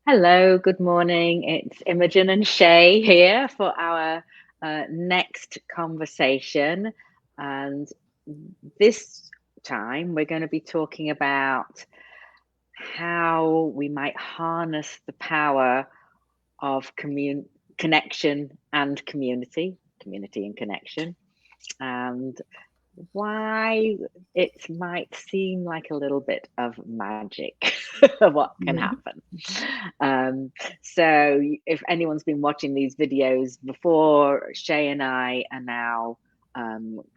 Hello, good morning. It's Imogen and Shay here for our next conversation. And this time we're going to be talking about how we might harness the power of connection and community and connection, and why it might seem like a little bit of magic what can Mhm. happen. Um, so if anyone's been watching these videos before, Shay and I are now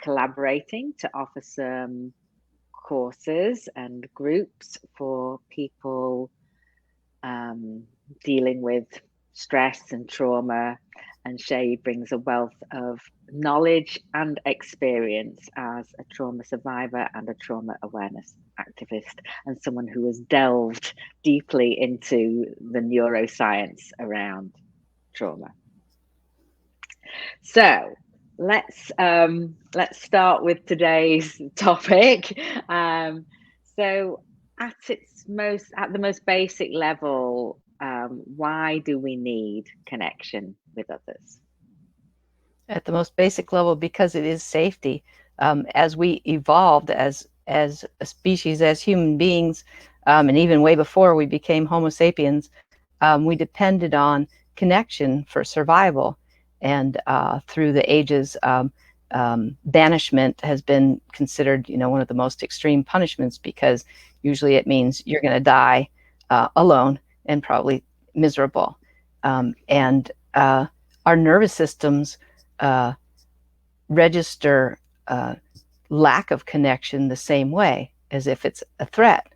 collaborating to offer some courses and groups for people um, dealing with stress and trauma. And Shay brings a wealth of knowledge and experience as a trauma survivor and a trauma awareness activist, and someone who has delved deeply into the neuroscience around trauma. So let's start with today's topic. So at the most basic level, why do we need connection with others? At the most basic level, because it is safety. As we evolved as a species, as human beings, and even way before we became Homo sapiens, we depended on connection for survival. And through the ages, banishment has been considered, one of the most extreme punishments because usually it means you're going to die alone and probably miserable. And our nervous systems uh, register lack of connection the same way as if it's a threat.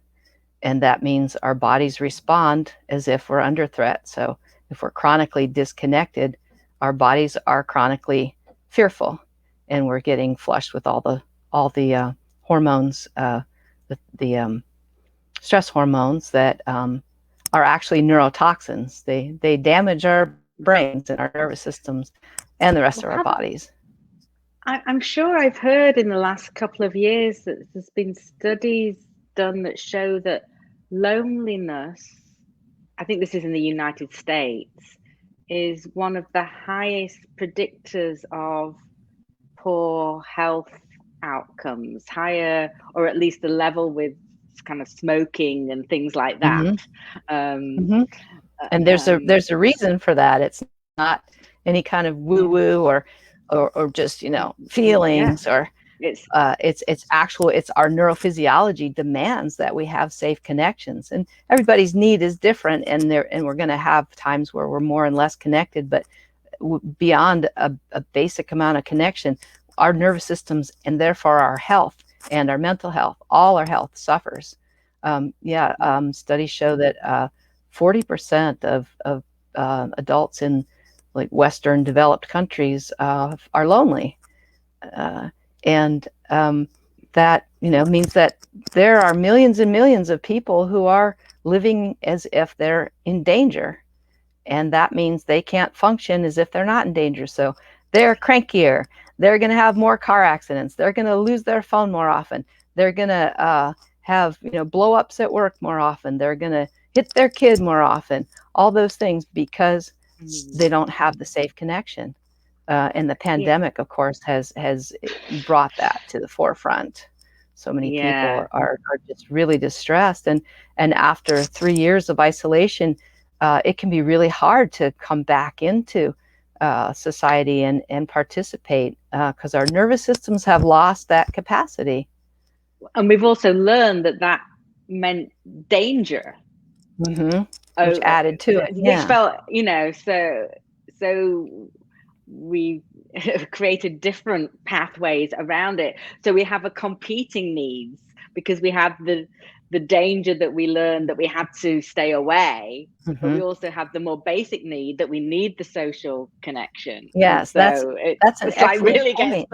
And that means our bodies respond as if we're under threat. So if we're chronically disconnected, our bodies are chronically fearful, and we're getting flushed with all the hormones, the stress hormones that are actually neurotoxins. They damage our brains and our nervous systems and the rest of Well, our bodies. I'm sure I've heard in the last couple of years that there's been studies done that show that loneliness, I think this is in the United States, is one of the highest predictors of poor health outcomes, higher, or at least the level with kind of smoking and things like that. Mm-hmm. Um, Mm-hmm. And there's a reason for that. It's not any kind of woo yeah, woo or just yeah, feelings or it's it's our neurophysiology demands that we have safe connections, and everybody's need is different, and we're going to have times where we're more and less connected, but beyond a basic amount of connection, our nervous systems and therefore our health and our mental health, all our health suffers. Studies show that 40% of adults in like Western developed countries are lonely, uh, and that means that there are millions and millions of people who are living as if they're in danger, and that means they can't function as if they're not in danger. So they're crankier. They're going to have more car accidents. They're going to lose their phone more often. They're going to have blow ups at work more often. They're going to hit their kid more often. All those things because they don't have the safe connection. And the yeah, pandemic, of course, has brought that to the forefront. So many yeah. people are just really distressed, and after 3 years of isolation, it can be really hard to come back into society and participate because our nervous systems have lost that capacity. And we've also learned that that meant danger. Hmm. Which Oh, added to it, which yeah. felt, so we created different pathways around it. So we have a competing needs because we have the danger that we learned that we had to stay away, but we Hmm. also have the more basic need that we need the social connection. And Yes, so that's an it's like excellent really gets, point.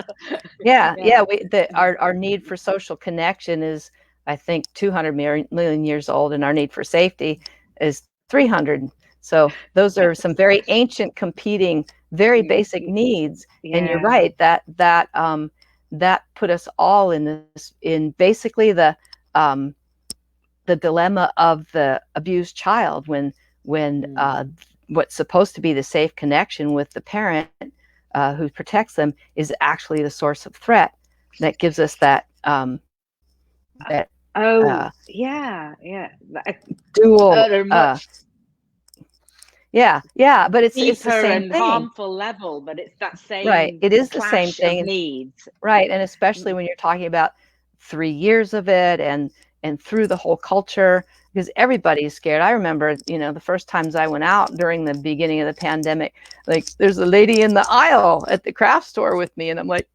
Yeah, yeah, yeah. Our need for social connection is, I think, 200 million years old, and our need for safety is 300. So those are some very ancient, competing, very basic needs. And you're yeah, right that put us all in basically um, the dilemma of the abused child when what's supposed to be the safe connection with the parent who protects them is actually the source of threat that gives us that that yeah dual at a much but it's the deeper same and thing, harmful level, but it's that right? same It is the same clash of thing, needs. right? And especially when you're talking about 3 years of it and through the whole culture, because everybody's scared. I remember, the first times I went out during the beginning of the pandemic, like there's a lady in the aisle at the craft store with me, and I'm like,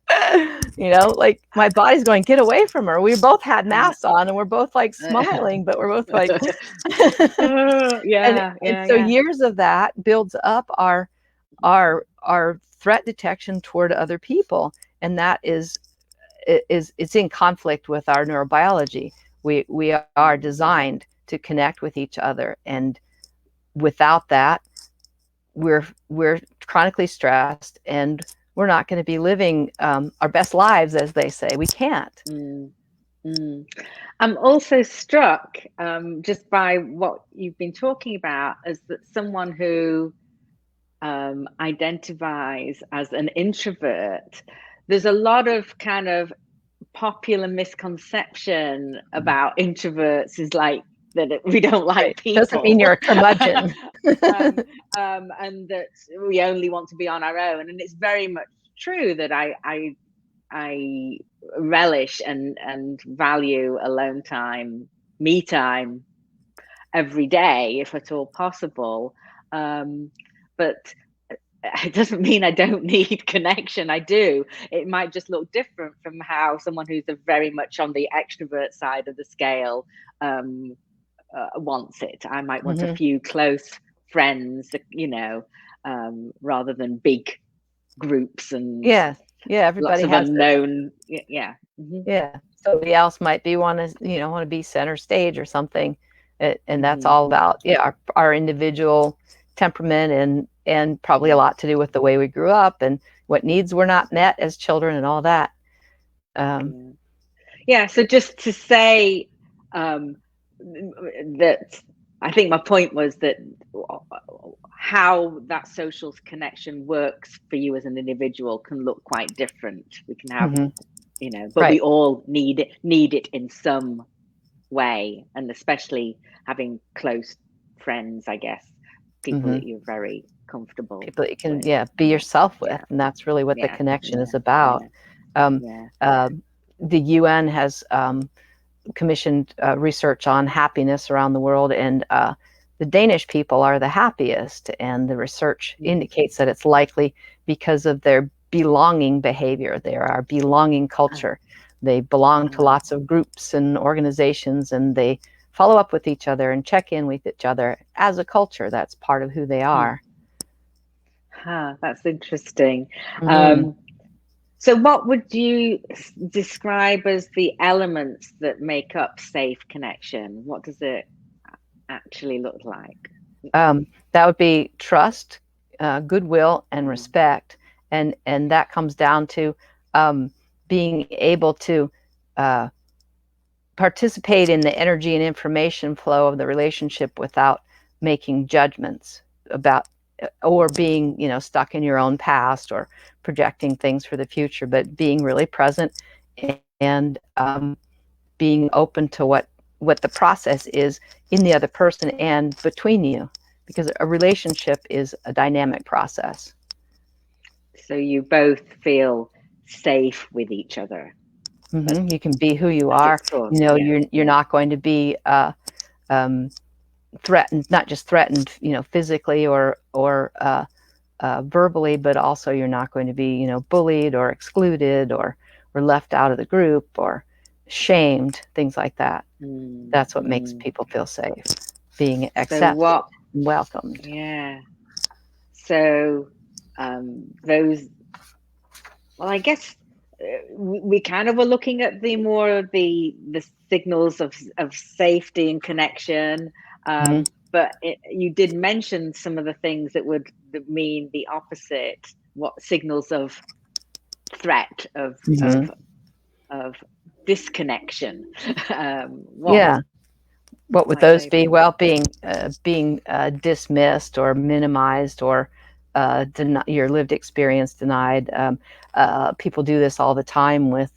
like my body's going, get away from her. We both had masks on, and we're both like smiling, but we're both like, and so years of that builds up our threat detection toward other people, and that is it's in conflict with our neurobiology. We are designed to connect with each other, and without that, we're chronically stressed, and we're not going to be living our best lives, as they say. We can't. I'm also struck just by what you've been talking about, as that someone who identifies as an introvert. There's a lot of kind of popular misconception about introverts is like that we don't like people. Doesn't mean you're a curmudgeon. And that we only want to be on our own. And it's very much true that I relish and value alone time, me time every day, if at all possible. But it doesn't mean I don't need connection. I do. It might just look different from how someone who's very much on the extrovert side of the scale wants it. I might want a few close friends, rather than big groups and everybody lots of has unknown. Somebody else might be want to be center stage or something, and that's all about our individual temperament and probably a lot to do with the way we grew up and what needs were not met as children and all that. So just to say that I think my point was that how that social connection works for you as an individual can look quite different. We can have, but we all need it in some way, and especially having close friends, I guess, people that you're very comfortable, people that you can be yourself with, and that's really what the connection is about. The UN has commissioned research on happiness around the world, and the Danish people are the happiest, and the research indicates that it's likely because of their belonging behavior. They are our belonging culture. They belong to lots of groups and organizations, and they follow up with each other and check in with each other as a culture. That's part of who they are. That's interesting. So what would you describe as the elements that make up safe connection? What does it actually look like? That would be trust, goodwill, and respect. And that comes down to being able to participate in the energy and information flow of the relationship without making judgments about or being stuck in your own past or projecting things for the future, but being really present and being open to what the process is in the other person and between you, because a relationship is a dynamic process. So you both feel safe with each other. You can be who you are. You're not going to be threatened, not just threatened, physically or verbally, but also you're not going to be, bullied or excluded or left out of the group or shamed, things like that. That's what makes people feel safe, being accepted and welcomed. So those, well, I guess we kind of were looking at the more of the signals of safety and connection, but you did mention some of the things that would mean the opposite. What signals of threat, of disconnection? What would like those be? labels? Well, being dismissed or minimized, or your lived experience denied. People do this all the time with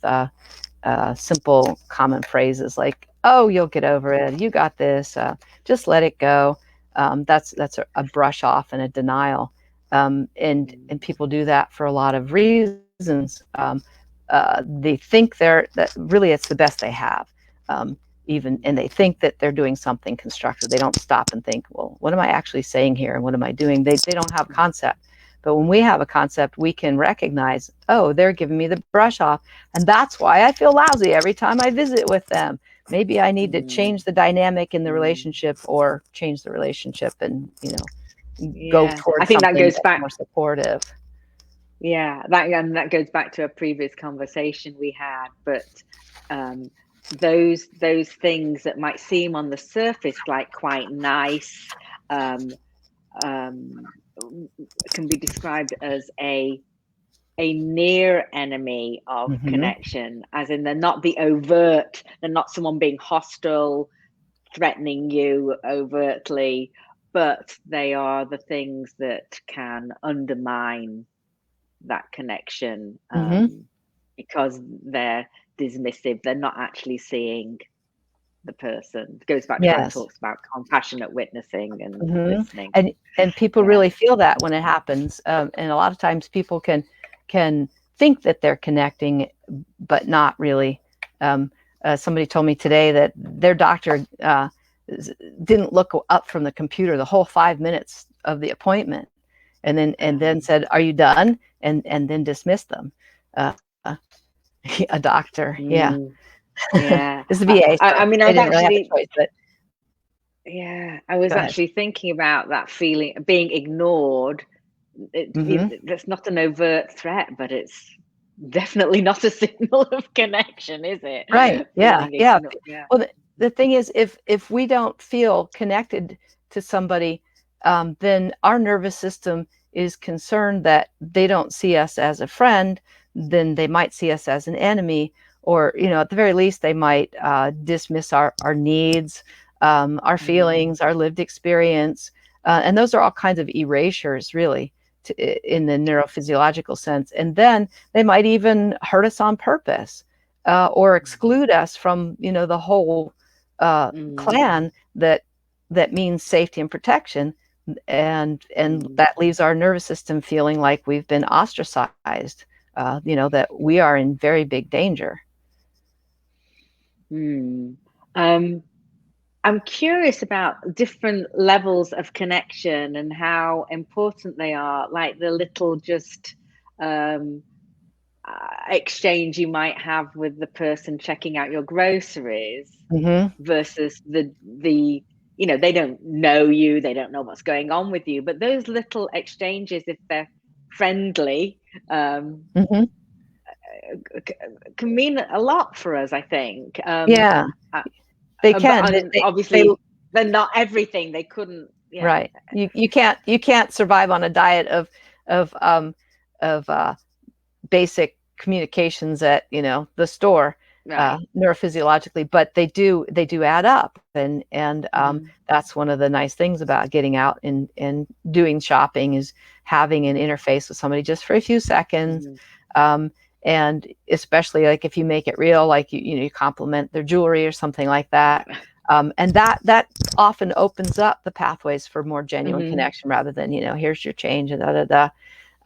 simple common phrases like, "Oh, you'll get over it. You got this. Just let it go." That's a brush off and a denial, and people do that for a lot of reasons. They think that really it's the best they have. Even and they think that they're doing something constructive. They don't stop and think, well, what am I actually saying here and what am I doing? They don't have concept. But when we have a concept, we can recognize, oh, they're giving me the brush off, and that's why I feel lousy every time I visit with them. Maybe I need to change the dynamic in the relationship, or change the relationship and go Yeah, I towards think that something goes that's back. more supportive. Yeah, that goes back to a previous conversation we had. But um, those things that might seem on the surface like quite nice um, um, can be described as a near enemy of Mm-hmm. connection, as in they're not the overt, they're not someone being hostile, threatening you overtly, but they are the things that can undermine that connection, Mm-hmm. because they're dismissive, they're not actually seeing the person. It goes back to where it Yes. talks about compassionate witnessing and Mm-hmm. listening. And people Yeah. really feel that when it happens, and a lot of times people can think that they're connecting, but not really. Um, Somebody told me today that their doctor didn't look up from the computer the whole 5 minutes of the appointment, and then said, "Are you done?" and then dismissed them. Uh, a doctor, yeah, Mm, yeah. is the VA, so I mean, I they was didn't really have actually, a choice. But yeah, I was go ahead. actually thinking about that feeling of being ignored. Hmm. That's not an overt threat, but it's definitely not a signal of connection, is it? Right. Yeah. Feeling Yeah. ignored. Yeah. Well, the thing is, if we don't feel connected to somebody, then our nervous system is concerned that they don't see us as a friend. Then they might see us as an enemy, or at the very least, they might dismiss our needs, our Mm, feelings, our lived experience, and those are all kinds of erasures, really, in the neurophysiological sense. And then they might even hurt us on purpose, or exclude us from the whole mm, clan that means safety and protection, and mm, that leaves our nervous system feeling like we've been ostracized, that we are in very big danger. mm. Um, I'm curious about different levels of connection and how important they are, like the little just um, exchange you might have with the person checking out your groceries Hmm. versus the they don't know you, they don't know what's going on with you, but those little exchanges, if they're friendly, um, Hmm. c- can mean a lot for us, I think. Yeah, Uh, they but can. and They obviously they're not everything. They couldn't. Yeah. Right. You can't survive on a diet of basic communications at the store, Right. neurophysiologically, but they do add up, and Mm, that's one of the nice things about getting out and doing shopping, is having an interface with somebody just for a few seconds. mhm, um, and especially like if you make it real, like you compliment their jewelry or something like that, and that often opens up the pathways for more genuine mhm. connection, rather than here's your change and da da da.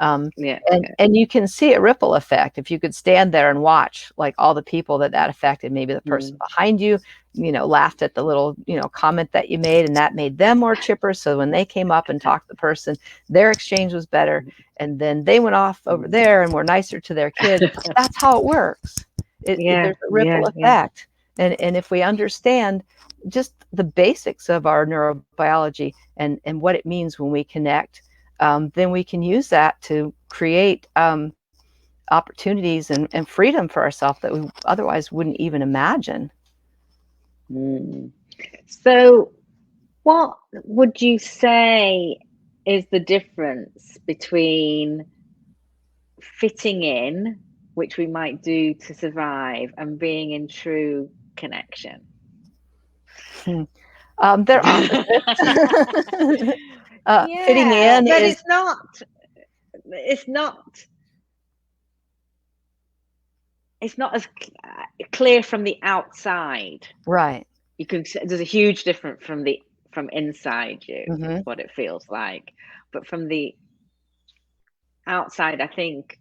um, Yeah. and you can see a ripple effect if you could stand there and watch, like, all the people that affected. Maybe the person Mm, behind you laughed at the little comment that you made, and that made them more chipper, so when they came up and talked to the person, their exchange was better, and then they went off over mm. there and were nicer to their kids. That's how it works. Yeah. There's a Yeah. ripple Yeah. effect, and if we understand just the basics of our neurobiology, and what it means when we connect, then we can use that to create opportunities and freedom for ourselves that we otherwise wouldn't even imagine. Mm. So, what would you say is the difference between fitting in, which we might do to survive, and being in true connection? Hmm. They're opposites. Fitting Yeah, in but is it's not as clear from the outside. right. There's a huge difference from inside you, Hmm. is what it feels like. But from the outside, I think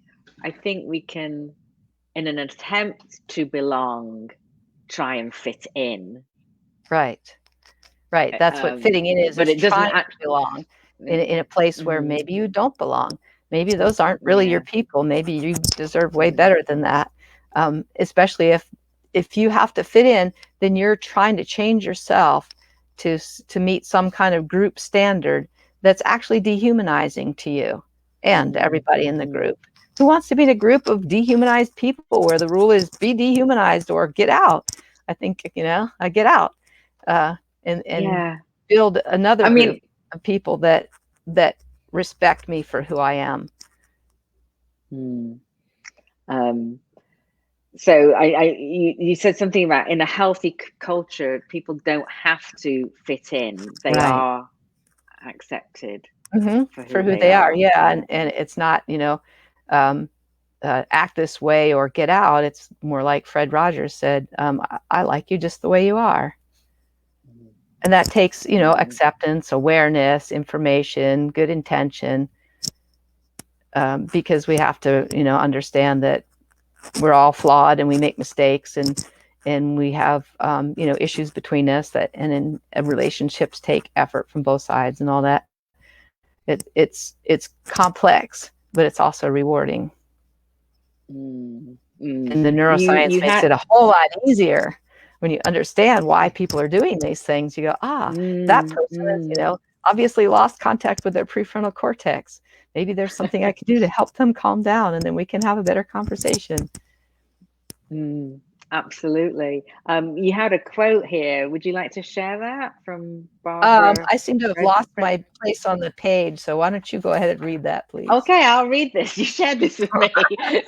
we can, in an attempt to belong, try and fit in. Right. Right. That's what fitting in But is it doesn't trying to act. belong in a place where Mm-hmm. maybe you don't belong. Maybe those aren't really your Yeah. people. Maybe you deserve way Mm, better than that. Especially if you have to fit in, then you're trying to change yourself to meet some kind of group standard that's actually dehumanizing to you and mm, everybody in the mm-hmm. group. Who wants to be in a group of dehumanized people where the rule is be dehumanized or get out? I think, I get out. Uh, and Yeah. build another I group mean, of people that respect me for who I am. mm, um, so you said something about, in a healthy culture, people don't have to fit in. They Right. are accepted for For who who they they are. are. Yeah. Yeah. And it's not, um, act this way or get out. It's more like Fred Rogers said, I like you just the way you are. Mm, And that takes, mm, acceptance, awareness, information, good intention, because we have to, understand that we're all flawed and we make mistakes and we have issues between us that and in relationships take effort from both sides and all that. It's complex, but it's also rewarding. mm, mm. And the You neuroscience you makes had it a whole lot easier when you understand why people are doing these things. You go, that mm, person is, mm, obviously lost contact with their prefrontal cortex. Maybe there's something I can do to help them calm down, and then we can have a better conversation. mm, absolutely. You had a quote here. Would you like to share that from Barbara I seem to have lost my place on the page, so why don't you go ahead and read that, please? Okay, I'll read this. You shared this with me.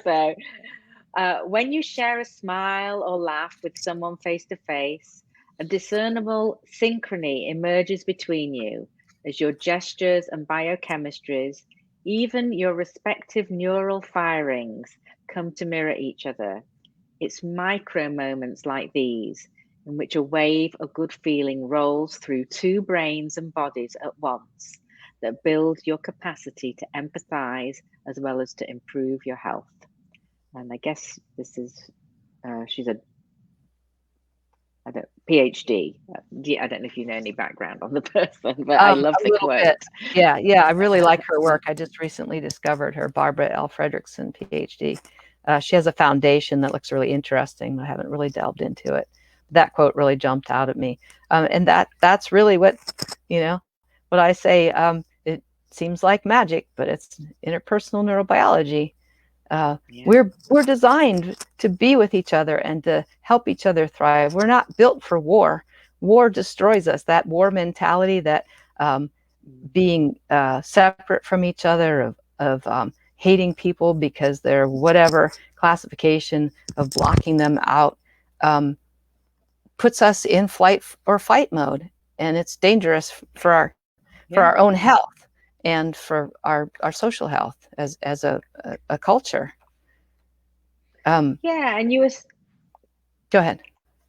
So, when you share a smile or laugh with someone face to face, a discernible synchrony emerges between you as your gestures and biochemistries, even your respective neural firings, come to mirror each other. It's micro moments like these in which a wave of good feeling rolls through two brains and bodies at once that build your capacity to empathize as well as to improve your health. And I guess this is, she's a PhD. I don't know if you know any background on the person, but I love A the little bit. quote. Yeah, yeah, I really like her work. I just recently discovered her, Barbara L. Fredrickson, PhD. She has a foundation that looks really interesting. I haven't really delved into it. That quote really jumped out at me, and that's really what I say. It seems like magic, but it's interpersonal neurobiology. Yeah. We're designed to be with each other and to help each other thrive. We're not built for war. War destroys us. That war mentality, that Mm, being separate from each other, of hating people because they're whatever classification, of blocking them out, um, puts us in flight or fight mode, and it's dangerous for yeah. our own health and for our social health as a culture. Um, Yeah. And Go ahead.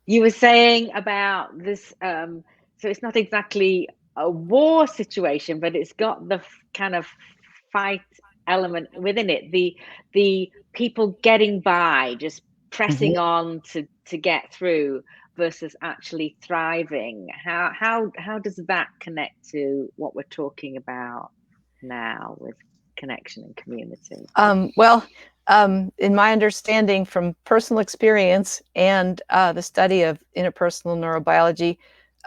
you were saying about this, so it's not exactly a war situation, but it's got the kind of fight element within it. The people getting by, just pressing Mhm. on to get through versus actually thriving. How does that connect to what we're talking about now with connection and community? Well, in my understanding from personal experience and the study of interpersonal neurobiology,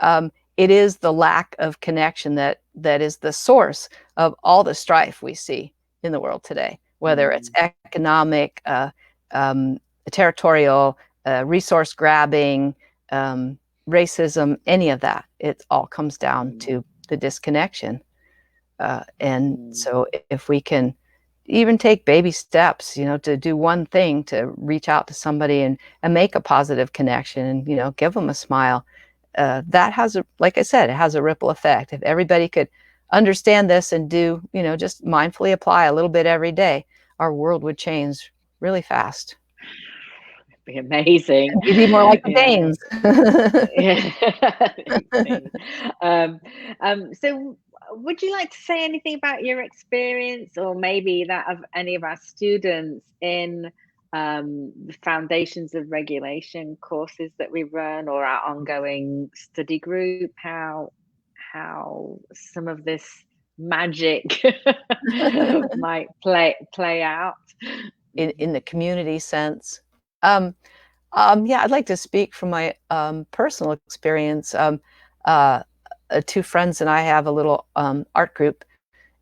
um, it is the lack of connection that is the source of all the strife we see in the world today, whether it's Mm, economic, um, territorial, resource grabbing, racism, any of that. It all comes down mm, to the disconnection. And mm, so if we can even take baby steps, to do one thing to reach out to somebody and make a positive connection and, give them a smile, that has like I said, it has a ripple effect. If everybody could understand this and do, just mindfully apply a little bit every day, our world would change really fast. Be amazing. And we'd be more like the Yeah. Danes. Yeah. So would you like to say anything about your experience, or maybe that of any of our students in the Foundations of Regulation courses that we run, or our ongoing study group, how some of this magic might play out in the community sense? Yeah, I'd like to speak from my personal experience. Uh, Two friends and I have a little art group,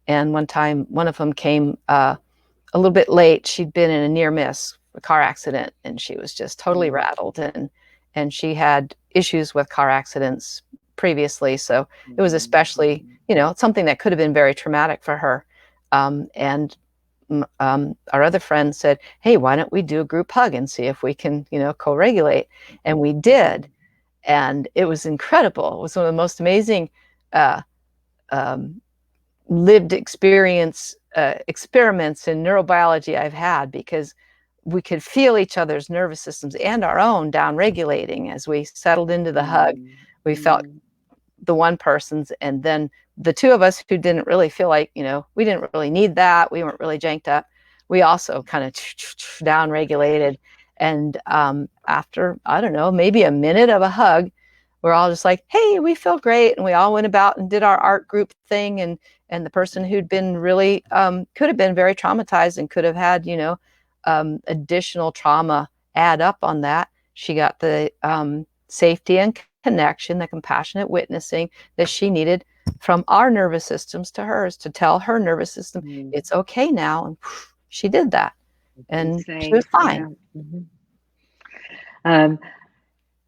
and one time one of them came a little bit late. She'd been in a near miss, a car accident, and she was just totally Mm, rattled, and she had issues with car accidents previously, so it was mm, especially, something that could have been very traumatic for her. And our other friend said, "Hey, why don't we do a group hug and see if we can, co-regulate?" And we did, and it was incredible. It was one of the most amazing uh, um, lived experience experiments in neurobiology I've had, because we could feel each other's nervous systems and our own down regulating as we settled into the hug. mm, We felt mm, the one person's, and then the two of us who didn't really feel like, we didn't really need that, we weren't really janked up, we also kind of down regulated. And after, I don't know, maybe a minute of a hug, we're all just like, hey, we feel great, and we all went about and did our art group thing. And the person who'd been really could have been very traumatized and could have had, additional trauma add up on that, she got the safety and connection, the compassionate witnessing that she needed from our nervous systems to hers, to tell her nervous system mm. it's okay now. And she did that, Be and she was safe, fine. yeah. Um,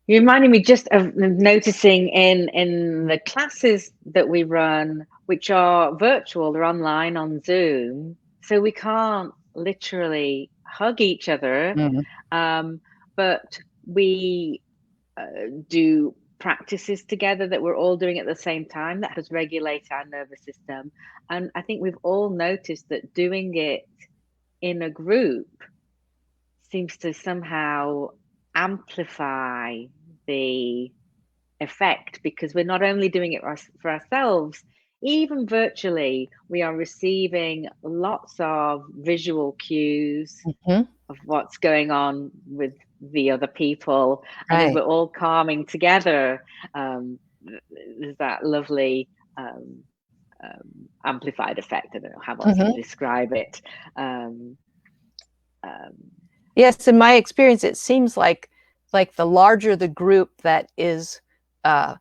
you reminded me just of noticing in the classes that we run, which are virtual, they're online on Zoom, so we can't literally hug each other, Mm-hmm. um, but we do practices together that we're all doing at the same time that has regulate our nervous system. And I think we've all noticed that doing it in a group seems to somehow amplify the effect, because we're not only doing it for ourselves, even virtually, we are receiving lots of visual cues Mm-hmm. of what's going on with the other people. And as Right. we're all calming together, there's that lovely amplified effect. I don't know how else to Mm-hmm. describe it. Um, um, Yes, in my experience, it seems like the larger the group that is uh,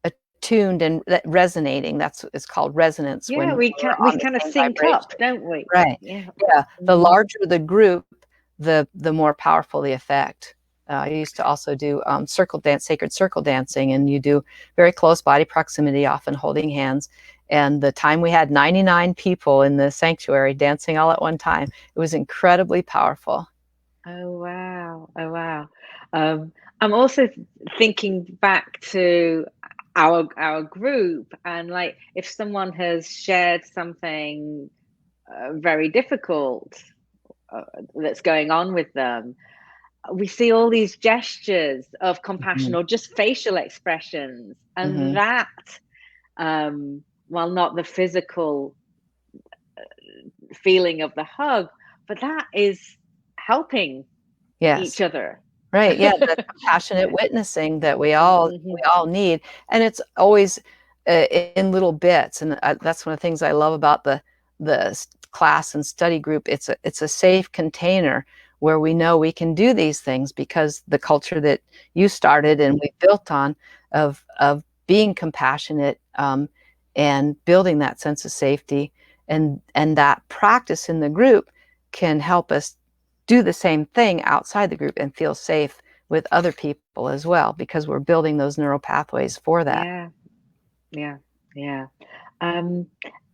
attuned and that resonating, that's it's called resonance, yeah, when we're we on the kind of same sync up, vibration. don't we? Right. Yeah. Yeah. The Hmm. larger the group, the more powerful the effect. I used to also do sacred circle dancing, and you do very close body proximity, often holding hands. And the time we had 99 people in the sanctuary dancing all at one time, it was incredibly powerful. Oh wow! Oh wow! I'm also thinking back to our group, and like if someone has shared something very difficult uh, that's going on with them, we see all these gestures of compassion Hmm. or just facial expressions, and Hmm. that, while not the physical feeling of the hug, but that is helping each Yes. other. Right. Yeah. The compassionate witnessing that we Mhm. all need, and it's always in little bits. And that's one of the things I love about the class and study group. It's a safe container where we know we can do these things, because the culture that you started and we built on, of being compassionate, and building that sense of safety, and that practice in the group can help us do the same thing outside the group and feel safe with other people as well, because we're building those neural pathways for that. Yeah, yeah, yeah. Um,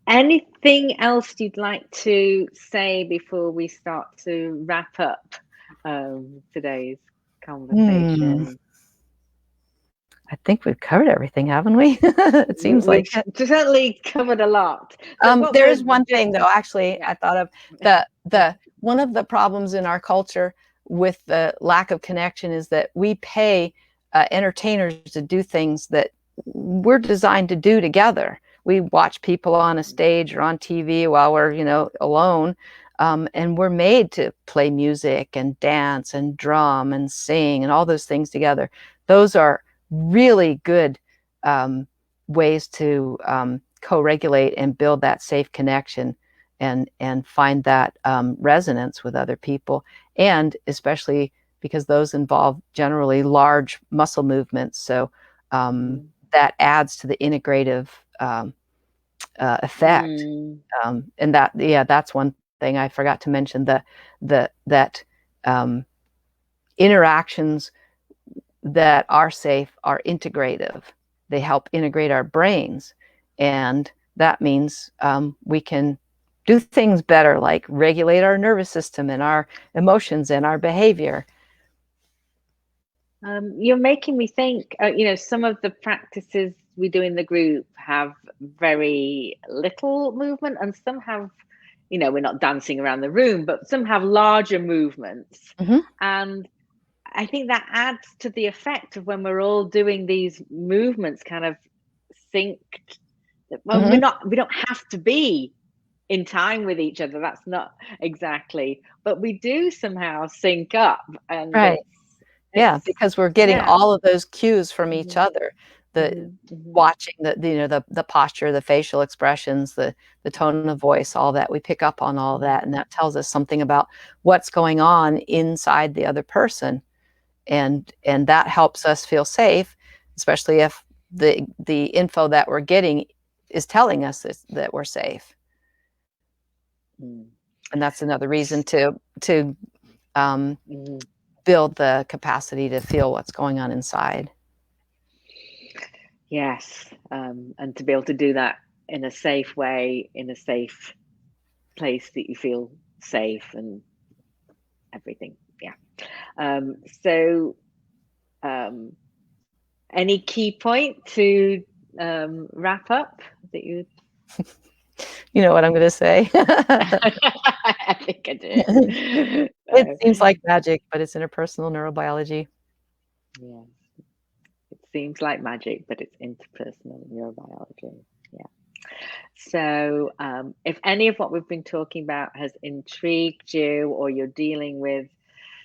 Anything else you'd like to say before we start to wrap up today's Hmm. conversation? I think we've covered everything, haven't we? It seems We've like it. certainly covered a lot. So what There we're is one doing, thing though, actually, yeah. I thought of the one of the problems in our culture with the lack of connection is that we pay entertainers to do things that we're designed to do together. We watch people on a stage or on TV while we're, alone, and we're made to play music and dance and drum and sing and all those things together. Those are really good ways to co-regulate and build that safe connection and find that resonance with other people, and especially because those involve generally large muscle movements, so that adds to the integrative effect. And that's one thing I forgot to mention, that interactions that are safe are integrative. They help integrate our brains. And that means we can do things better, like regulate our nervous system and our emotions and our behavior. You're making me think, some of the practices we do in the group have very little movement, and some have, we're not dancing around the room, but some have larger movements. Mm-hmm. And I think that adds to the effect of when we're all doing these movements kind of synced. Well, Mm-hmm. we don't have to be in time with each other. That's not exactly, but we do somehow sync up, and Right. Yeah, it's because we're getting yeah. all of those cues from each Mhm, other. The mhm, mhm, watching the posture, the facial expressions, the tone of voice, all that. We pick up on all mhm, that, and that tells us something about what's going on inside the other person. And that helps us feel safe, especially if the info that we're getting is telling us that we're safe. mm. And that's another reason to um, Mhm. build the capacity to feel what's going on inside. Yes, and to be able to do that in a safe way, in a safe place that you feel safe and everything. Yeah. So, um, any key point to wrap up that you? You know what I'm going to say? I think I did. It seems like magic, but it's interpersonal neurobiology. Yeah, it seems like magic, but it's interpersonal neurobiology. Yeah. So, if any of what we've been talking about has intrigued you, or you're dealing with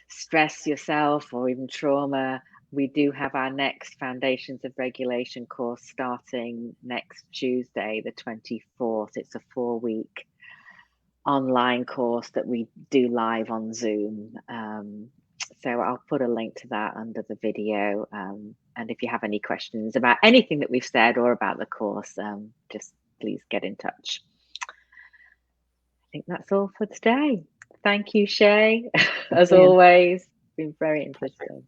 stress yourself or even trauma, we do have our next Foundations of Regulation course starting next Tuesday, the 24th. It's a 4-week online course that we do live on Zoom. So I'll put a link to that under the video. And if you have any questions about anything that we've said or about the course, just please get in touch. I think that's all for today. Thank you, Shay. As Brilliant. always, it's been very interesting.